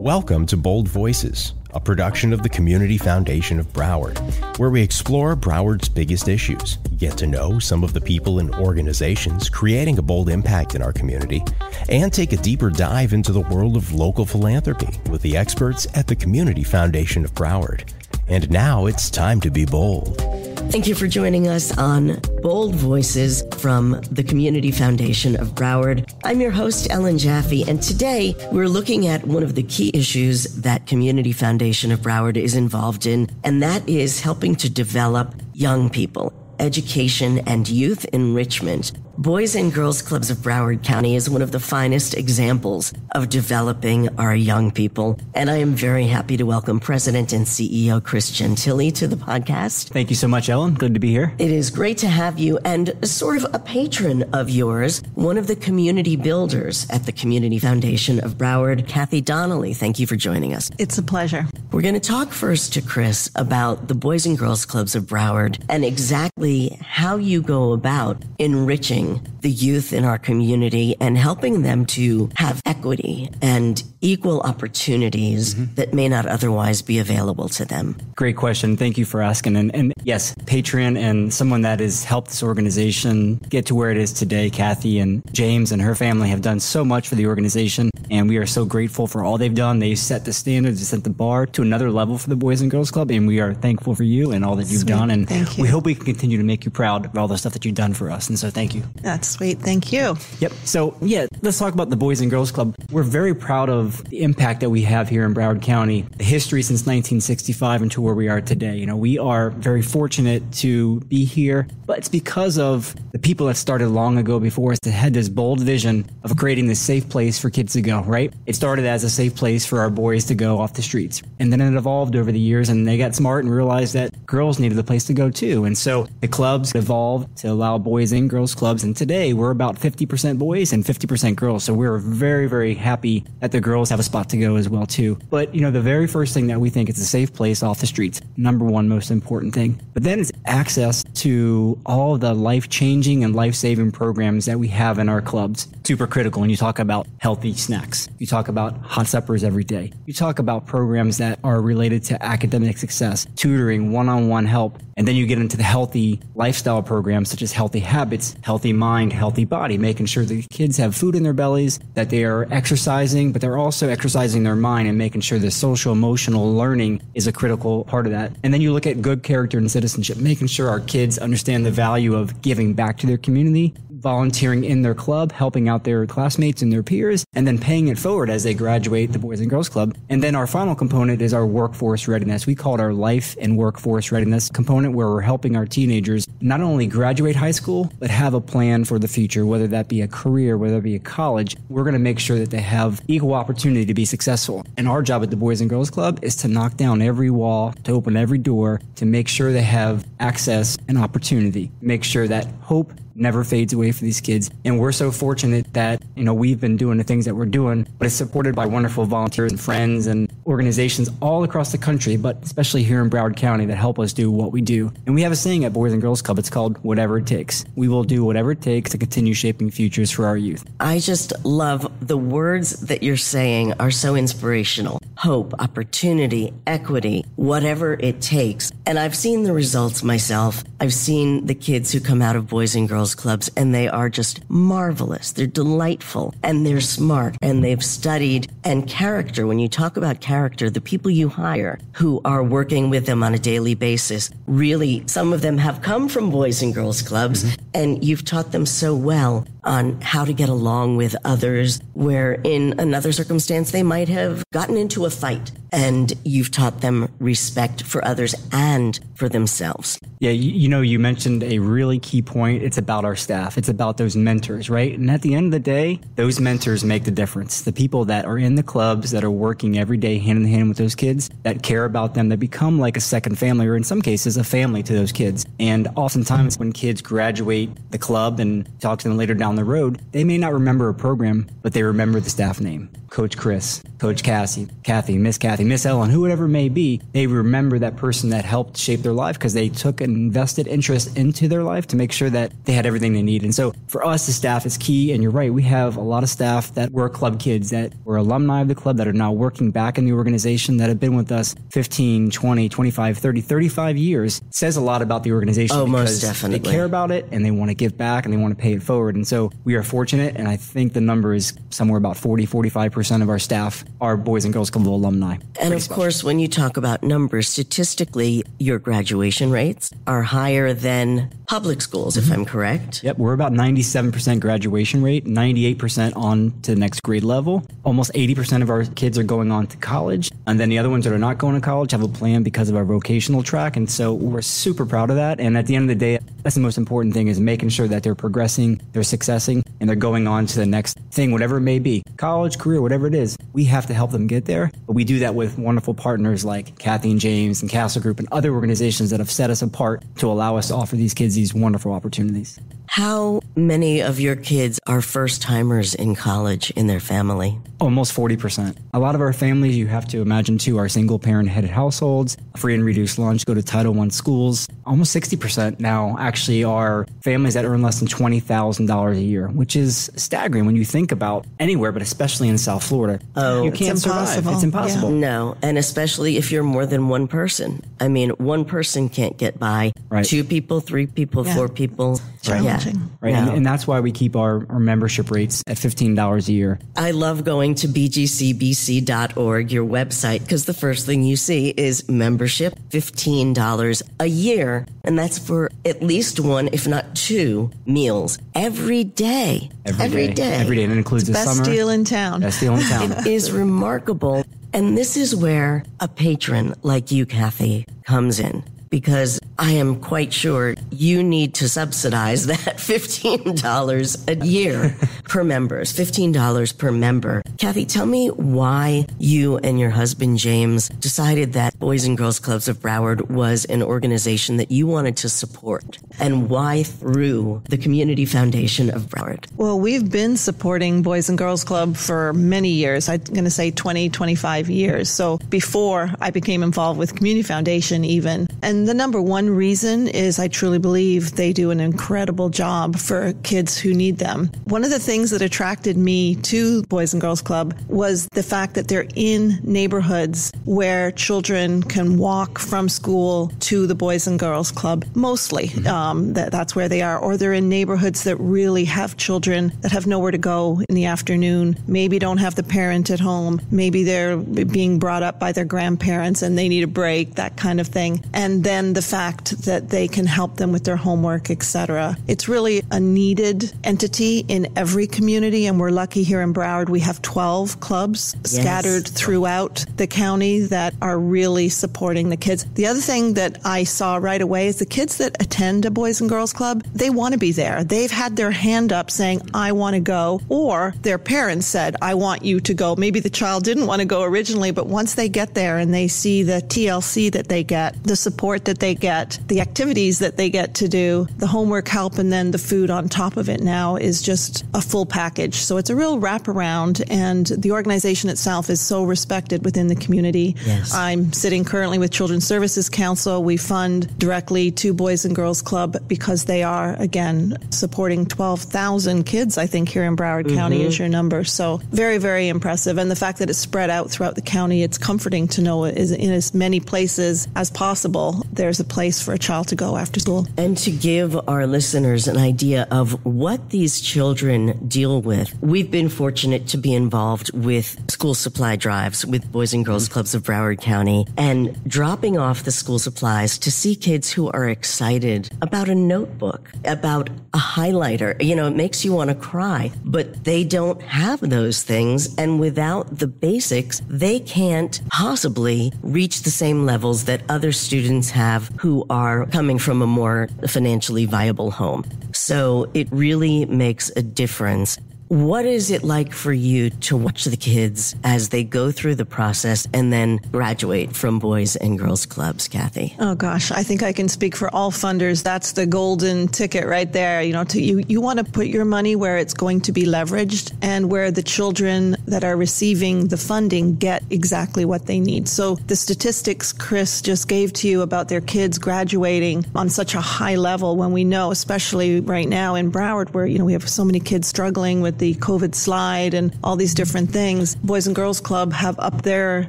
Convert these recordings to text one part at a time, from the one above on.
Welcome to Bold Voices, a production of the Community Foundation of Broward, where we explore Broward's biggest issues, get to know some of the people and organizations creating a bold impact in our community, and take a deeper dive into the world of local philanthropy with the experts at the Community Foundation of Broward. And now it's time to be bold. Thank you for joining us on Bold Voices from the Community Foundation of Broward. I'm your host, Ellen Jaffe, and today we're looking at one of the key issues that Community Foundation of Broward is involved in, and that is helping to develop young people, education, and youth enrichment. Boys and Girls Clubs of Broward County is one of the finest examples of developing our young people. And I am very happy to welcome President and CEO Chris Gentile to the podcast. Thank you so much, Ellen. Good to be here. It is great to have you, and sort of a patron of yours, one of the community builders at the Community Foundation of Broward, Cathy Donnelly. Thank you for joining us. It's a pleasure. We're going to talk first to Chris about the Boys and Girls Clubs of Broward and exactly how you go about enriching the youth in our community and helping them to have equity and equal opportunities that may not otherwise be available to them. Great question. Thank you for asking. And yes, patron and someone that has helped this organization get to where it is today. Cathy and James and her family have done so much for the organization, and we are so grateful for all they've done. They set the standards, they set the bar to another level for the Boys and Girls Club, and we are thankful for you and all that you've done. And thank you. We hope we can continue to make you proud of all the stuff that you've done for us. And so thank you. That's sweet. Thank you. Yep. So yeah, let's talk about the Boys and Girls Club. We're very proud of the impact that we have here in Broward County, the history since 1965 and to where we are today. You know, we are very fortunate to be here, but it's because of the people that started long ago before us that had this bold vision of creating this safe place for kids to go, right? It started as a safe place for our boys to go off the streets. And then it evolved over the years, and they got smart and realized that girls needed a place to go too. And so the clubs evolved to allow boys and girls clubs. And today we're about 50% boys and 50% girls. So we're very, very happy that the girls have a spot to go as well too. But you know, the very first thing that we think is a safe place off the streets, number one most important thing. But then it's access to all of the life-changing and life-saving programs that we have in our clubs. Super critical. And you talk about healthy snacks. You talk about hot suppers every day. You talk about programs that are related to academic success, tutoring, one-on-one help. And then you get into the healthy lifestyle programs such as healthy habits, healthy mind, healthy body, making sure the kids have food in their bellies, that they are exercising, but they're also exercising their mind and making sure the social emotional learning is a critical part of that. And then you look at good character and citizenship, making sure our kids understand the value of giving back to their community, volunteering in their club, helping out their classmates and their peers, and then paying it forward as they graduate the Boys and Girls Club. And then our final component is our workforce readiness. We call it our life and workforce readiness component, where we're helping our teenagers not only graduate high school, but have a plan for the future, whether that be a career, whether it be a college. We're going to make sure that they have equal opportunity to be successful. And our job at the Boys and Girls Club is to knock down every wall, to open every door, to make sure they have access and opportunity, make sure that hope never fades away for these kids. And we're so fortunate that, you know, we've been doing the things that we're doing, but it's supported by wonderful volunteers and friends and organizations all across the country, but especially here in Broward County, that help us do what we do. And we have a saying at Boys and Girls Club, it's called whatever it takes. We will do whatever it takes to continue shaping futures for our youth. I just love the words that you're saying are so inspirational. Hope, opportunity, equity, whatever it takes. And I've seen the results myself. I've seen the kids who come out of Boys and Girls Clubs, and they are just marvelous. They're delightful, and they're smart, and they've studied. And character, when you talk about character, the people you hire who are working with them on a daily basis, really, some of them have come from Boys and Girls Clubs, and you've taught them so well on how to get along with others, where in another circumstance they might have gotten into a fight, and you've taught them respect for others and for themselves. Yeah, you know, you mentioned a really key point. It's about our staff. It's about those mentors, right? And at the end of the day, those mentors make the difference. The people that are in the clubs, that are working every day hand in hand with those kids, that care about them, that become like a second family, or in some cases, a family to those kids. And oftentimes when kids graduate the club and talk to them later down the road, they may not remember a program, but they remember the staff name. Coach Chris, Coach Cassie, Cathy, Miss Ellen, whoever it may be, they remember that person that helped shape their life because they took an invested interest into their life to make sure that they had everything they need. And so for us, the staff is key. And you're right, we have a lot of staff that were club kids that were alumni of the club that are now working back in the organization that have been with us 15, 20, 25, 30, 35 years. It says a lot about the organization. Oh, most definitely. They care about it and they want to give back and they want to pay it forward. And so we are fortunate. And I think the number is somewhere about 45% of our staff are Boys and Girls Club alumni. And of course, when you talk about numbers, statistically, your graduation rates are higher than public schools, if I'm correct. Yep, we're about 97% graduation rate, 98% on to the next grade level. Almost 80% of our kids are going on to college. And then the other ones that are not going to college have a plan because of our vocational track. And so we're super proud of that. And at the end of the day, that's the most important thing, is making sure that they're progressing, they're successing, and they're going on to the next thing, whatever it may be. College, career, whatever it is. We have to help them get there. But we do that with wonderful partners like Cathy and James and Castle Group and other organizations that have set us apart to allow us to offer these kids these wonderful opportunities. How many of your kids are first-timers in college in their family? Almost 40%. A lot of our families, you have to imagine too, are single-parent headed households, free and reduced lunch, go to Title I schools. Almost 60% now actually are families that earn less than $20,000 a year, which is staggering when you think about anywhere, but especially in South Florida. Oh, you can't survive. It's impossible. Yeah. No, and especially if you're more than one person. I mean, one person can't get by. Right. 2 people, 3 people, 4 people. Challenging. Right. No. And that's why we keep our membership rates at $15 a year. I love going to bgcbc.org, your website, because the first thing you see is membership, $15 a year. And that's for at least 1, if not 2 meals every day. Every day. And it includes the Best summer. deal in town. Best deal in town. It is remarkable. And this is where a patron like you, Cathy, comes in. Because I am quite sure you need to subsidize that $15 a year per members, $15 per member. Cathy, tell me why you and your husband, James, decided that Boys and Girls Clubs of Broward was an organization that you wanted to support, and why through the Community Foundation of Broward. Well, we've been supporting Boys and Girls Club for many years. I'm going to say 20, 25 years. So before I became involved with Community Foundation even. And the number one reason is I truly believe they do an incredible job for kids who need them. One of the things that attracted me to Boys and Girls Club was the fact that they're in neighborhoods where children can walk from school to the Boys and Girls Club, mostly. That's where they are. Or they're in neighborhoods that really have children that have nowhere to go in the afternoon, maybe don't have the parent at home, maybe they're being brought up by their grandparents and they need a break, that kind of thing. And then the fact that they can help them with their homework, etc. It's really a needed entity in every community, and we're lucky here in Broward. We have 12 clubs scattered throughout the county that are really supporting the kids. The other thing that I saw right away is the kids that attend a Boys and Girls Club, they want to be there. They've had their hand up saying, I want to go, or their parents said, I want you to go. Maybe the child didn't want to go originally, but once they get there and they see the TLC that they get, the support that they get, the activities that they get to do, the homework help, and then the food on top of it now is just a full package. So it's a real wraparound, and the organization itself is so respected within the community. Yes. I'm sitting currently with Children's Services Council. We fund directly to Boys and Girls Club because they are, again, supporting 12,000 kids, I think, here in Broward County is your number. So very, very impressive. And the fact that it's spread out throughout the county, it's comforting to know is in as many places as possible, there's a place for a child to go after school. And to give our listeners an idea of what these children deal with, we've been fortunate to be involved with school supply drives with Boys and Girls Clubs of Broward County, and dropping off the school supplies to see kids who are excited about a notebook, about a highlighter. You know, it makes you want to cry, but they don't have those things. And without the basics, they can't possibly reach the same levels that other students have who are coming from a more financially viable home. So it really makes a difference. What is it like for you to watch the kids as they go through the process and then graduate from Boys and Girls Clubs, Cathy? Oh gosh, I think I can speak for all funders. That's the golden ticket right there. You want to put your money where it's going to be leveraged and where the children that are receiving the funding get exactly what they need. So the statistics Chris just gave to you about their kids graduating on such a high level, when we know, especially right now in Broward, where, we have so many kids struggling with the COVID slide and all these different things. Boys and Girls Club have up their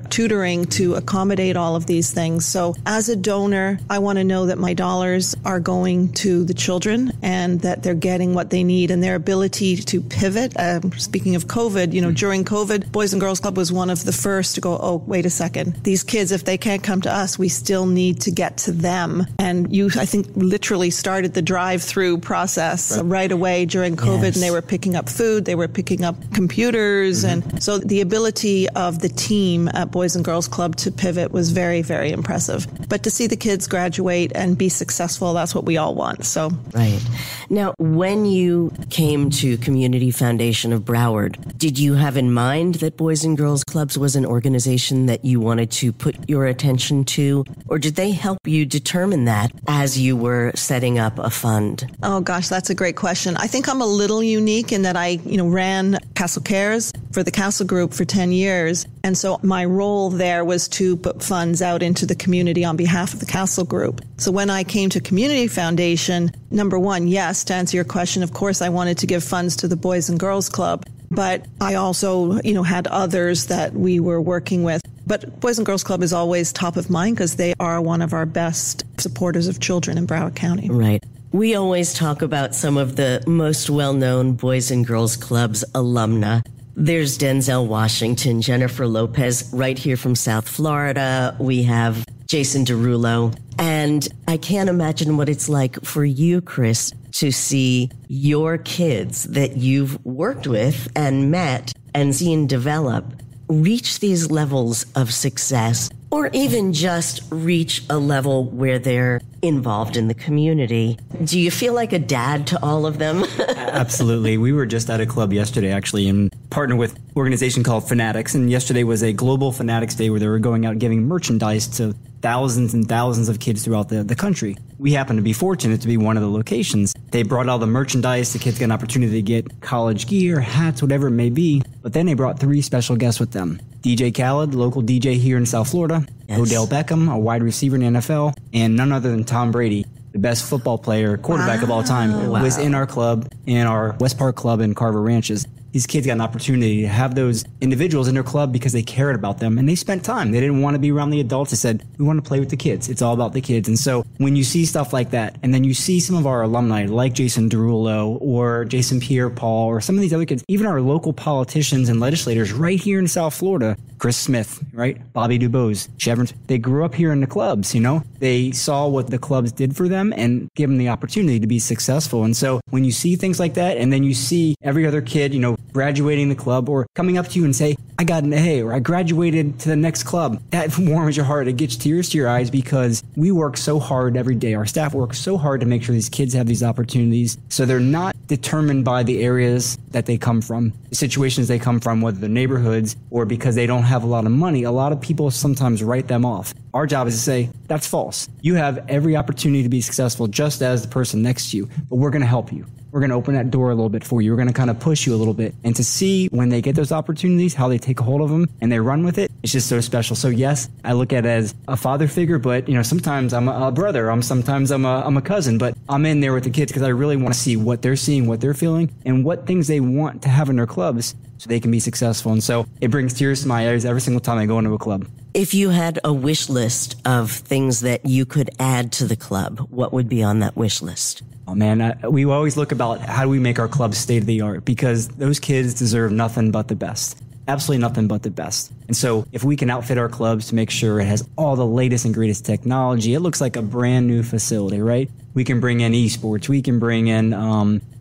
tutoring to accommodate all of these things. So as a donor, I want to know that my dollars are going to the children and that they're getting what they need, and their ability to pivot. Speaking of COVID, during COVID, Boys and Girls Club was one of the first to go, oh, wait a second. These kids, if they can't come to us, we still need to get to them. And you, I think, literally started the drive-through process right away during COVID, and they were picking up food, they were picking up computers. And so the ability of the team at Boys and Girls Club to pivot was very, very impressive. But to see the kids graduate and be successful, that's what we all want. So right. Now, when you came to Community Foundation of Broward, did you have in mind that Boys and Girls Clubs was an organization that you wanted to put your attention to, or did they help you determine that as you were setting up a fund? Oh gosh, that's a great question. I think I'm a little unique in that I, ran Castle Cares for the Castle Group for 10 years. And so my role there was to put funds out into the community on behalf of the Castle Group. So when I came to Community Foundation, number one, yes, to answer your question, of course, I wanted to give funds to the Boys and Girls Club. But I also, had others that we were working with. But Boys and Girls Club is always top of mind because they are one of our best supporters of children in Broward County. Right. We always talk about some of the most well-known Boys and Girls Clubs alumna. There's Denzel Washington, Jennifer Lopez, right here from South Florida. We have Jason Derulo. And I can't imagine what it's like for you, Chris, to see your kids that you've worked with and met and seen develop reach these levels of success, or even just reach a level where they're involved in the community. Do you feel like a dad to all of them? Absolutely. We were just at a club yesterday, actually, and partnered with an organization called Fanatics. And yesterday was a global Fanatics Day where they were going out giving merchandise to thousands and thousands of kids throughout the country. We happen to be fortunate to be one of the locations. They brought all the merchandise. The kids got an opportunity to get college gear, hats, whatever it may be. But then they brought 3 special guests with them. DJ Khaled, local DJ here in South Florida. Yes. Odell Beckham, a wide receiver in the NFL. And none other than Tom Brady, the best football player, quarterback of all time, was in our club, in our West Park Club in Carver Ranches. These kids got an opportunity to have those individuals in their club because they cared about them and they spent time. They didn't want to be around the adults. They said, we want to play with the kids. It's all about the kids. And so when you see stuff like that, and then you see some of our alumni like Jason Derulo or Jason Pierre-Paul or some of these other kids, even our local politicians and legislators right here in South Florida, Chris Smith, right? Bobby Dubose, Chevron, they grew up here in the clubs, They saw what the clubs did for them and gave them the opportunity to be successful. And so when you see things like that, and then you see every other kid, graduating the club or coming up to you and say, I got an A or I graduated to the next club, that warms your heart. It gets tears to your eyes because we work so hard every day. Our staff works so hard to make sure these kids have these opportunities. So they're not determined by the areas that they come from, the situations they come from, whether they're neighborhoods or because they don't have a lot of money. A lot of people sometimes write them off. Our job is to say, that's false. You have every opportunity to be successful just as the person next to you, but we're going to help you. We're going to open that door a little bit for you. We're going to kind of push you a little bit. And to see when they get those opportunities, how they take a hold of them and they run with it, it's just so special. So yes, I look at it as a father figure, but sometimes I'm a brother. Sometimes I'm a cousin, but I'm in there with the kids because I really want to see what they're seeing, what they're feeling, and what things they want to have in their clubs so they can be successful. And so it brings tears to my eyes every single time I go into a club. If you had a wish list of things that you could add to the club, what would be on that wish list? Oh man, we always look about how do we make our clubs state of the art because those kids deserve nothing but the best. Absolutely nothing but the best. And so if we can outfit our clubs to make sure it has all the latest and greatest technology, it looks like a brand new facility, right? We can bring in esports. We can bring in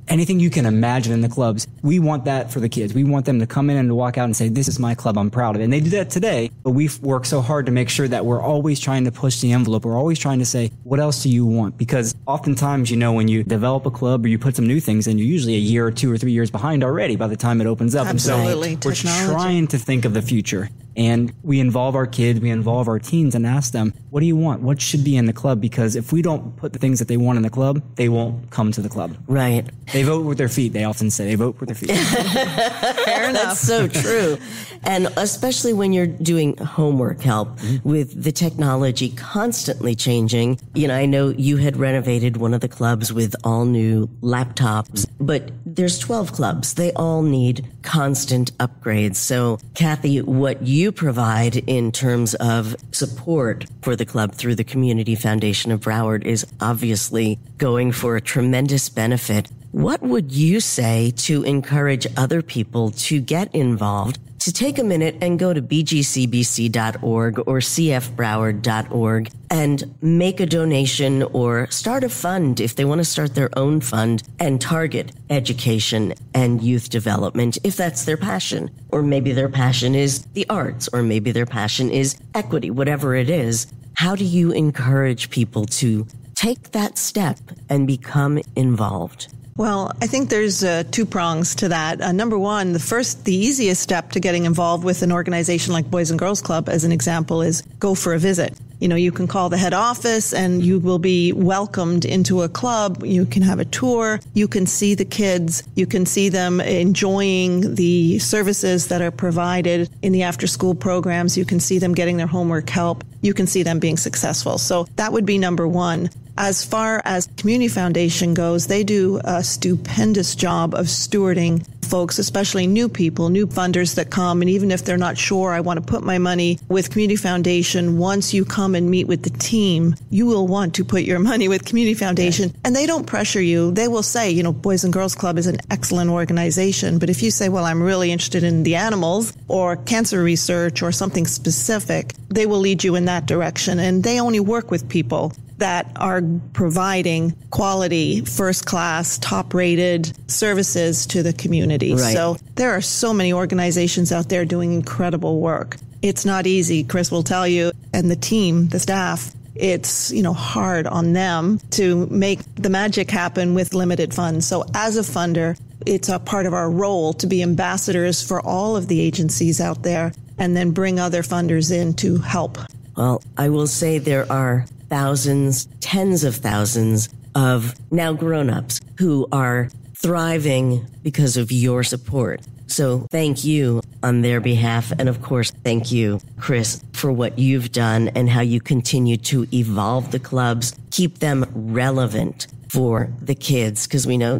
anything you can imagine in the clubs. We want that for the kids. We want them to come in and to walk out and say, this is my club, I'm proud of it. And they do that today, but we've worked so hard to make sure that we're always trying to push the envelope. We're always trying to say, what else do you want? Because oftentimes, when you develop a club or you put some new things in, you're usually a year or 2 or 3 years behind already by the time it opens up. Absolutely. And so we're trying to think of the future. And we involve our kids, we involve our teens and ask them, what do you want? What should be in the club? Because if we don't put the things that they want in the club, they won't come to the club. Right. They vote with their feet. They often say they vote with their feet. Fair enough. That's so true. And especially when you're doing homework help with the technology constantly changing. I know you had renovated one of the clubs with all new laptops, but there's 12 clubs. They all need constant upgrades. So, Cathy, what you provide in terms of support for the club through the Community Foundation of Broward is obviously going for a tremendous benefit. What would you say to encourage other people to get involved, to take a minute and go to bgcbc.org or cfbroward.org and make a donation or start a fund if they want to start their own fund and target education and youth development if that's their passion? Or maybe their passion is the arts, or maybe their passion is equity, whatever it is. How do you encourage people to take that step and become involved? Well, I think there's 2 prongs to that. Number one, the easiest step to getting involved with an organization like Boys and Girls Club, as an example, is go for a visit. You can call the head office and you will be welcomed into a club. You can have a tour. You can see the kids. You can see them enjoying the services that are provided in the after-school programs. You can see them getting their homework help. You can see them being successful. So that would be number one. As far as Community Foundation goes, they do a stupendous job of stewarding folks, especially new people, new funders that come. And even if they're not sure, I want to put my money with Community Foundation, once you come and meet with the team, you will want to put your money with Community Foundation. And they don't pressure you. They will say, Boys and Girls Club is an excellent organization. But if you say, well, I'm really interested in the animals or cancer research or something specific, they will lead you in that direction. And they only work with people that are providing quality, first-class, top-rated services to the community. Right. So there are so many organizations out there doing incredible work. It's not easy, Chris will tell you, and the team, the staff, it's, hard on them to make the magic happen with limited funds. So as a funder, it's a part of our role to be ambassadors for all of the agencies out there and then bring other funders in to help. Well, I will say there are thousands, tens of thousands of now grown-ups who are thriving because of your support. So thank you on their behalf. And of course, thank you, Chris, for what you've done and how you continue to evolve the clubs, keep them relevant for the kids. Because we know,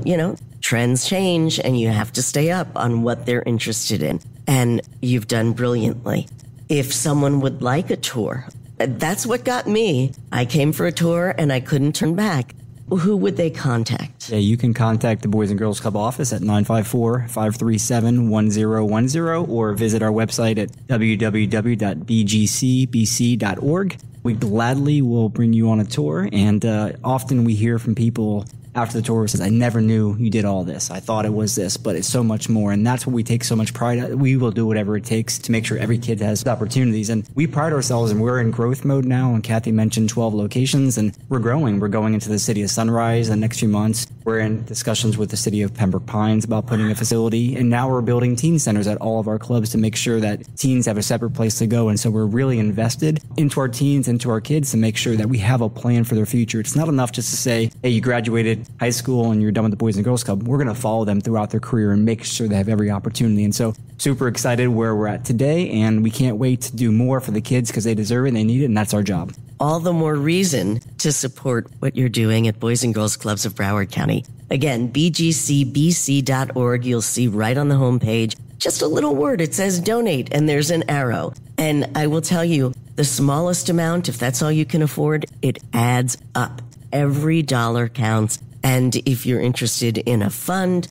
trends change and you have to stay up on what they're interested in. And you've done brilliantly. If someone would like a tour, that's what got me. I came for a tour and I couldn't turn back. Who would they contact? Yeah, you can contact the Boys and Girls Club office at 954-537-1010 or visit our website at www.bgcbc.org. We gladly will bring you on a tour, and often we hear from people after the tour who says, I never knew you did all this. I thought it was this, but it's so much more. And that's what we take so much pride in. We will do whatever it takes to make sure every kid has opportunities. And we pride ourselves, and we're in growth mode now. And Cathy mentioned 12 locations, and we're growing. We're going into the city of Sunrise in the next few months. We're in discussions with the city of Pembroke Pines about putting a facility. And now we're building teen centers at all of our clubs to make sure that teens have a separate place to go. And so we're really invested into our teens, into our kids, to make sure that we have a plan for their future. It's not enough just to say, hey, you graduated high school and you're done with the Boys and Girls Club. We're going to follow them throughout their career and make sure they have every opportunity. And so super excited where we're at today, and we can't wait to do more for the kids because they deserve it and they need it, and that's our job. All the more reason to support what you're doing at Boys and Girls Clubs of Broward County. Again, bgcbc.org. You'll see right on the homepage just a little word. It says donate, and there's an arrow. And I will tell you, the smallest amount, if that's all you can afford, it adds up. Every dollar counts. And if you're interested in a fund,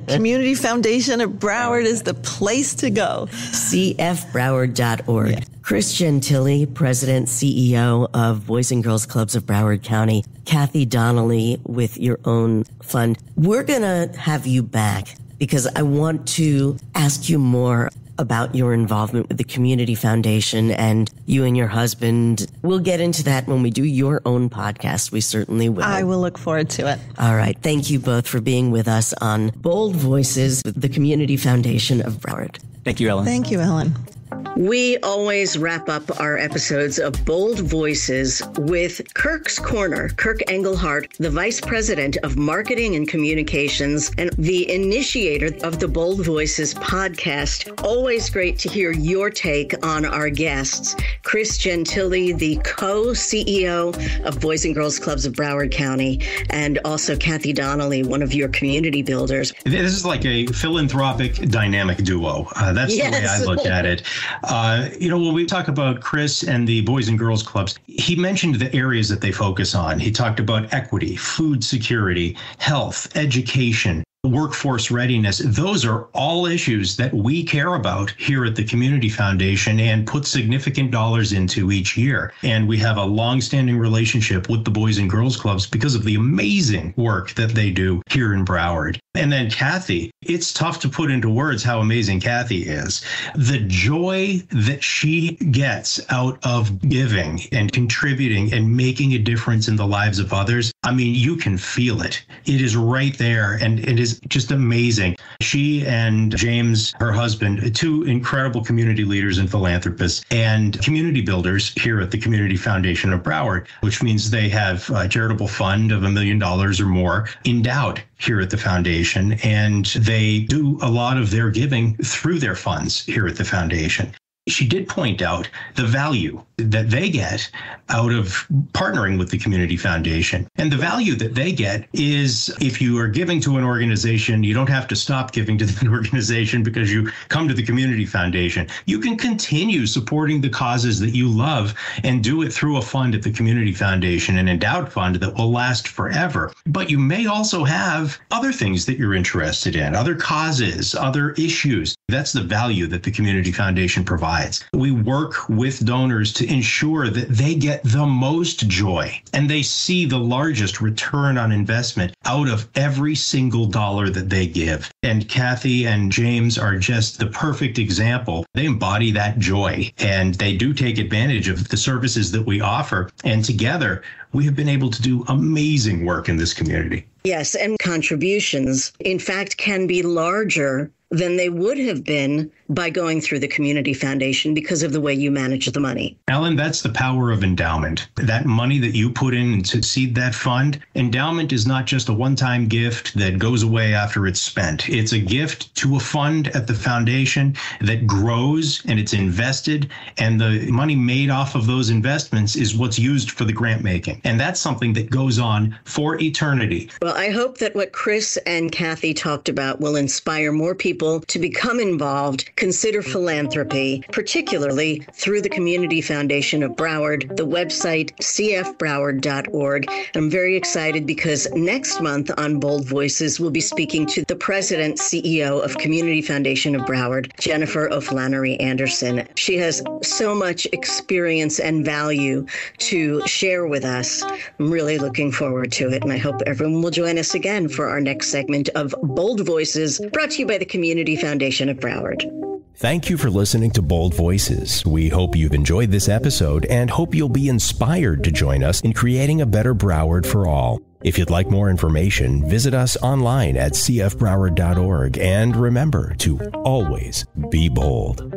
Community Foundation of Broward is the place to go. cfbroward.org. Yeah. Chris Gentile, President, CEO of Boys and Girls Clubs of Broward County. Cathy Donnelly with your own fund. We're going to have you back because I want to ask you more about your involvement with the Community Foundation and you and your husband. We'll get into that when we do your own podcast. We certainly will. I will look forward to it. All right. Thank you both for being with us on Bold Voices with the Community Foundation of Broward. Thank you, Ellen. Thank you, Ellen. We always wrap up our episodes of Bold Voices with Kirk's Corner. Kirk Engelhardt, the Vice President of Marketing and Communications and the initiator of the Bold Voices podcast. Always great to hear your take on our guests. Chris Gentile, the co-CEO of Boys and Girls Clubs of Broward County, and also Cathy Donnelly, one of your community builders. This is like a philanthropic dynamic duo. That's the way I look at it. When we talk about Chris and the Boys and Girls Clubs, he mentioned the areas that they focus on. He talked about equity, food security, health, education, workforce readiness. Those are all issues that we care about here at the Community Foundation and put significant dollars into each year. And we have a long-standing relationship with the Boys and Girls Clubs because of the amazing work that they do here in Broward. And then Cathy, it's tough to put into words how amazing Cathy is. The joy that she gets out of giving and contributing and making a difference in the lives of others, I mean, you can feel it. It is right there, and it is just amazing. She and James, her husband, two incredible community leaders and philanthropists and community builders here at the Community Foundation of Broward, which means they have a charitable fund of $1 million or more endowed here at the foundation, and they do a lot of their giving through their funds here at the foundation. She did point out the value that they get out of partnering with the Community Foundation. And the value that they get is if you are giving to an organization, you don't have to stop giving to that organization because you come to the Community Foundation. You can continue supporting the causes that you love and do it through a fund at the Community Foundation, an endowed fund that will last forever. But you may also have other things that you're interested in, other causes, other issues. That's the value that the Community Foundation provides. We work with donors to ensure that they get the most joy and they see the largest return on investment out of every single dollar that they give. And Cathy and James are just the perfect example. They embody that joy and they do take advantage of the services that we offer. And together, we have been able to do amazing work in this community. Yes, and contributions, in fact, can be larger than they would have been by going through the Community Foundation because of the way you manage the money. Alan, that's the power of endowment. That money that you put in to seed that fund, endowment is not just a one-time gift that goes away after it's spent. It's a gift to a fund at the foundation that grows and it's invested, and the money made off of those investments is what's used for the grant making. And that's something that goes on for eternity. Well, I hope that what Chris and Cathy talked about will inspire more people to become involved, consider philanthropy, particularly through the Community Foundation of Broward, the website cfbroward.org. I'm very excited because next month on Bold Voices, we'll be speaking to the President, CEO of Community Foundation of Broward, Jennifer O'Flannery Anderson. She has so much experience and value to share with us. I'm really looking forward to it, and I hope everyone will join us again for our next segment of Bold Voices, brought to you by the Community Foundation of Broward. Thank you for listening to Bold Voices. We hope you've enjoyed this episode and hope you'll be inspired to join us in creating a better Broward for all. If you'd like more information, visit us online at cfbroward.org, and remember to always be bold.